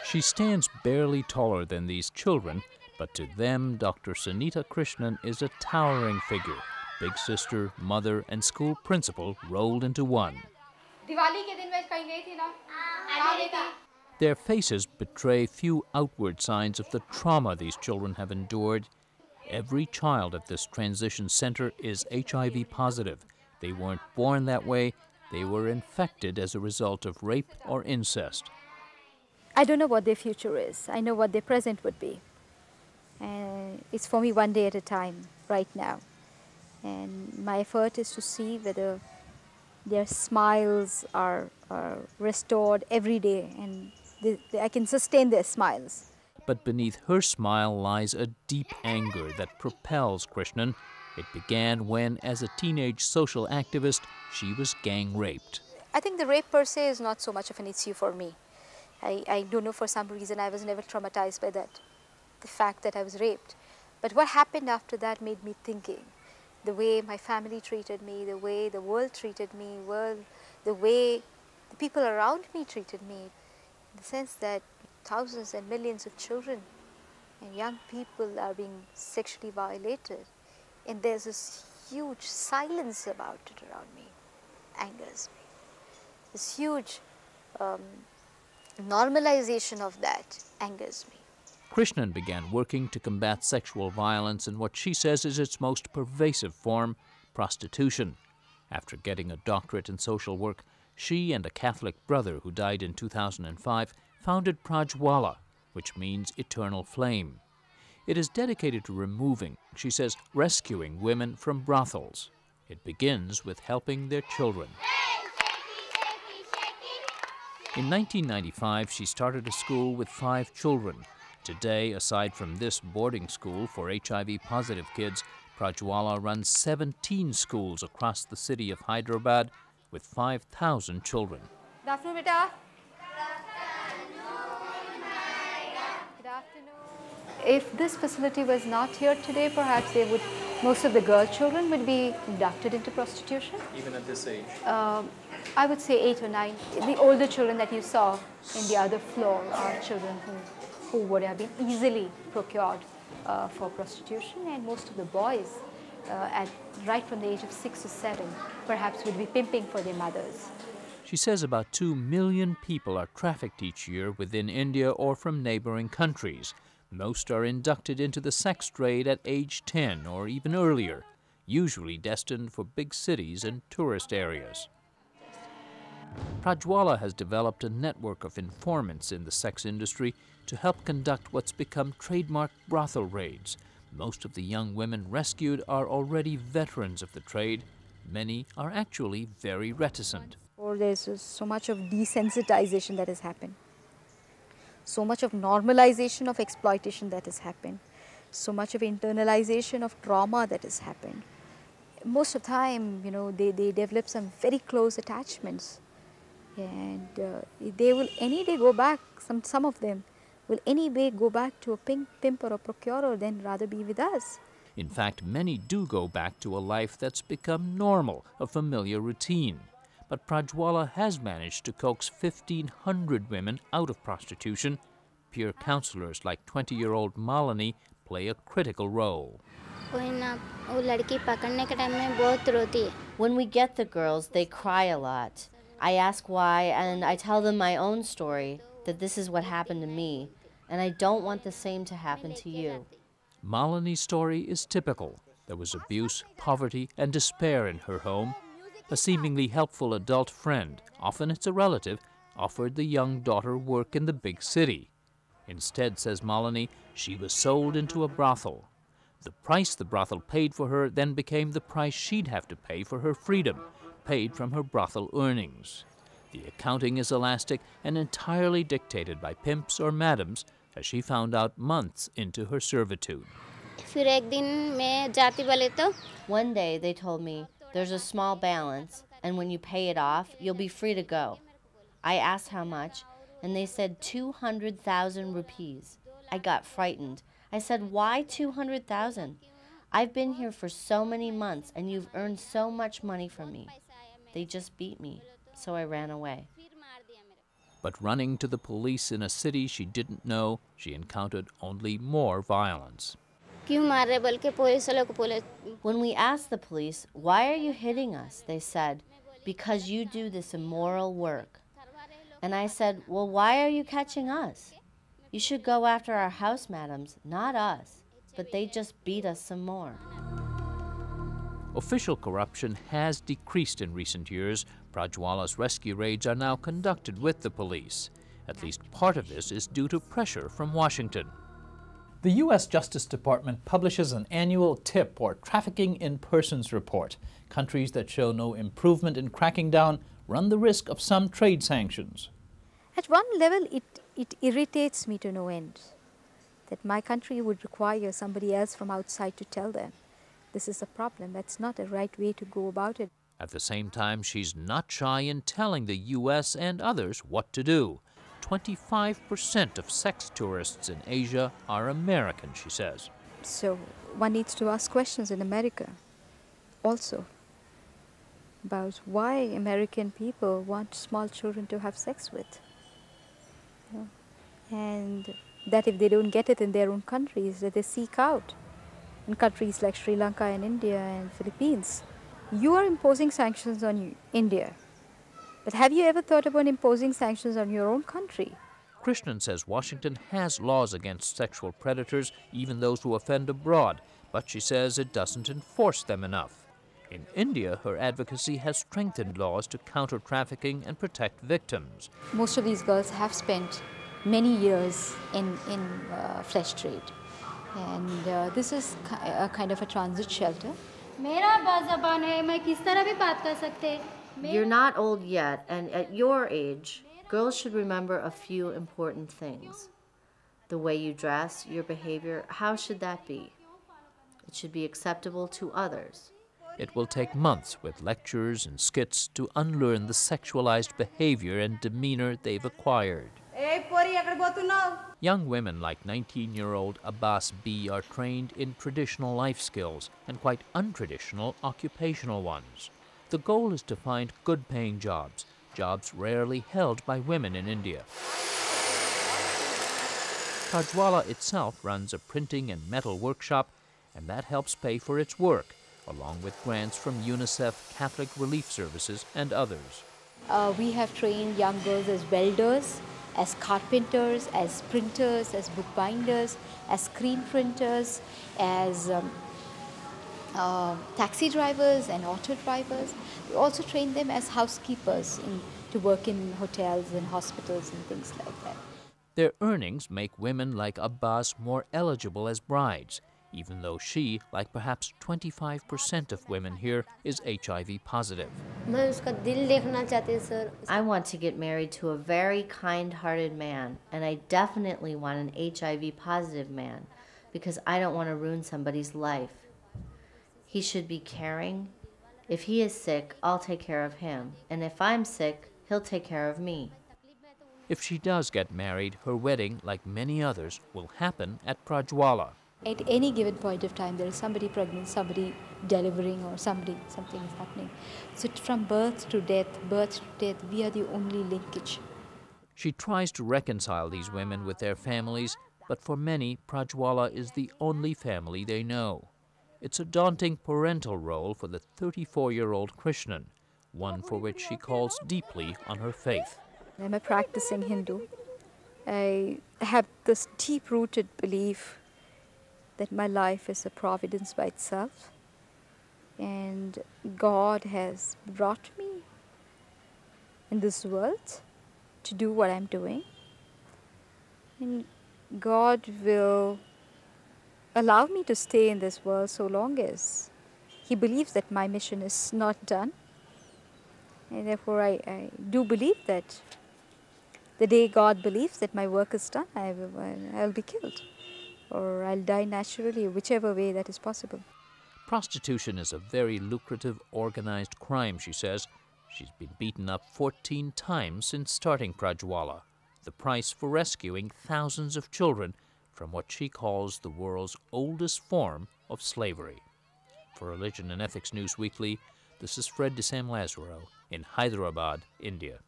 She stands barely taller than these children, but to them, Dr. Sunita Krishnan is a towering figure, big sister, mother, and school principal rolled into one. Their faces betray few outward signs of the trauma these children have endured. Every child at this transition center is HIV positive. They weren't born that way. They were infected as a result of rape or incest. I don't know what their future is. I know what their present would be. And it's for me one day at a time, right now. And my effort is to see whether their smiles are restored every day and I can sustain their smiles. But beneath her smile lies a deep anger that propels Krishnan. It began when, as a teenage social activist, she was gang raped. I think the rape per se is not so much of an issue for me. I don't know, for some reason I was never traumatized by that, the fact that I was raped. But what happened after that made me thinking. The way my family treated me, the way the world treated me, the way the people around me treated me. In the sense that thousands and millions of children and young people are being sexually violated. And there's this huge silence about it around me, angers me. This huge normalization of that angers me. Krishnan began working to combat sexual violence in what she says is its most pervasive form, prostitution. After getting a doctorate in social work, she and a Catholic brother who died in 2005 founded Prajwala, which means eternal flame. It is dedicated to removing, she says, rescuing women from brothels. It begins with helping their children. In 1995, she started a school with 5 children. Today, aside from this boarding school for HIV-positive kids, Prajwala runs 17 schools across the city of Hyderabad with 5,000 children. Good afternoon, beta. Good afternoon. If this facility was not here today, perhaps most of the girl children would be inducted into prostitution. Even at this age? I would say 8 or 9. The older children that you saw in the other floor are children who would have been easily procured for prostitution, and most of the boys right from the age of 6 or 7 perhaps would be pimping for their mothers. She says about 2 million people are trafficked each year within India or from neighboring countries. Most are inducted into the sex trade at age 10 or even earlier, usually destined for big cities and tourist areas. Prajwala has developed a network of informants in the sex industry to help conduct what's become trademark brothel raids. Most of the young women rescued are already veterans of the trade. Many are actually very reticent. There's so much of desensitization that has happened. So much of normalization of exploitation that has happened. So much of internalization of trauma that has happened. Most of the time, they develop some very close attachments. And they will any day go back, some of them will any day go back to a pimp or a procurer than rather be with us. In fact, many do go back to a life that's become normal, a familiar routine. But Prajwala has managed to coax 1,500 women out of prostitution. Peer counselors like 20-year-old Malini play a critical role. When we get the girls, they cry a lot. I ask why, and I tell them my own story, that this is what happened to me, and I don't want the same to happen to you. Malini's story is typical. There was abuse, poverty, and despair in her home. A seemingly helpful adult friend, often it's a relative, offered the young daughter work in the big city. Instead, says Malini, she was sold into a brothel. The price the brothel paid for her then became the price she'd have to pay for her freedom, paid from her brothel earnings. The accounting is elastic and entirely dictated by pimps or madams, as she found out months into her servitude. One day they told me, there's a small balance, and when you pay it off, you'll be free to go. I asked how much, and they said 200,000 rupees. I got frightened. I said, why 200,000? I've been here for so many months, and you've earned so much money from me. They just beat me, so I ran away. But running to the police in a city she didn't know, she encountered only more violence. When we asked the police, "Why are you hitting us?" they said, "Because you do this immoral work." And I said, "Well, why are you catching us? You should go after our house madams, not us." But they just beat us some more. Official corruption has decreased in recent years. Prajwala's rescue raids are now conducted with the police. At least part of this is due to pressure from Washington. The U.S. Justice Department publishes an annual TIP, or Trafficking in Persons report. Countries that show no improvement in cracking down run the risk of some trade sanctions. At one level, it irritates me to no end that my country would require somebody else from outside to tell them this is a problem. That's not a right way to go about it. At the same time, she's not shy in telling the U.S. and others what to do. 25% of sex tourists in Asia are American, she says. So one needs to ask questions in America also about why American people want small children to have sex with. You know? And that if they don't get it in their own countries, that they seek out in countries like Sri Lanka and India and Philippines. You are imposing sanctions on India, but have you ever thought about imposing sanctions on your own country? Krishnan says Washington has laws against sexual predators, even those who offend abroad, but she says it doesn't enforce them enough. In India, her advocacy has strengthened laws to counter trafficking and protect victims. Most of these girls have spent many years in flesh trade, and this is a kind of a transit shelter. You're not old yet, and at your age, girls should remember a few important things. The way you dress, your behavior, how should that be? It should be acceptable to others. It will take months with lectures and skits to unlearn the sexualized behavior and demeanor they've acquired. Young women like 19-year-old Abbas B. are trained in traditional life skills and quite untraditional occupational ones. The goal is to find good-paying jobs, jobs rarely held by women in India. Prajwala itself runs a printing and metal workshop, and that helps pay for its work, along with grants from UNICEF, Catholic Relief Services, and others. We have trained young girls as welders, as carpenters, as printers, as bookbinders, as screen printers, as taxi drivers and auto drivers. We also train them as housekeepers to work in hotels and hospitals and things like that. Their earnings make women like Abbas more eligible as brides, even though she, like perhaps 25% of women here, is HIV positive. I want to get married to a very kind-hearted man, and I definitely want an HIV positive man, because I don't want to ruin somebody's life. He should be caring. If he is sick, I'll take care of him, and if I'm sick, he'll take care of me. If she does get married, her wedding, like many others, will happen at Prajwala. At any given point of time, there is somebody pregnant, somebody delivering, or something is happening. So from birth to death, we are the only linkage. She tries to reconcile these women with their families, but for many, Prajwala is the only family they know. It's a daunting parental role for the 34-year-old Krishnan, one for which she calls deeply on her faith. I'm a practicing Hindu. I have this deep-rooted belief that my life is a providence by itself, and God has brought me in this world to do what I'm doing, and God will allow me to stay in this world so long as He believes that my mission is not done, and therefore I do believe that the day God believes that my work is done, I'll be killed, or I'll die naturally, whichever way that is possible. Prostitution is a very lucrative, organized crime, she says. She's been beaten up 14 times since starting Prajwala, the price for rescuing thousands of children from what she calls the world's oldest form of slavery. For Religion and Ethics News Weekly, this is Fred de Sam Lazaro in Hyderabad, India.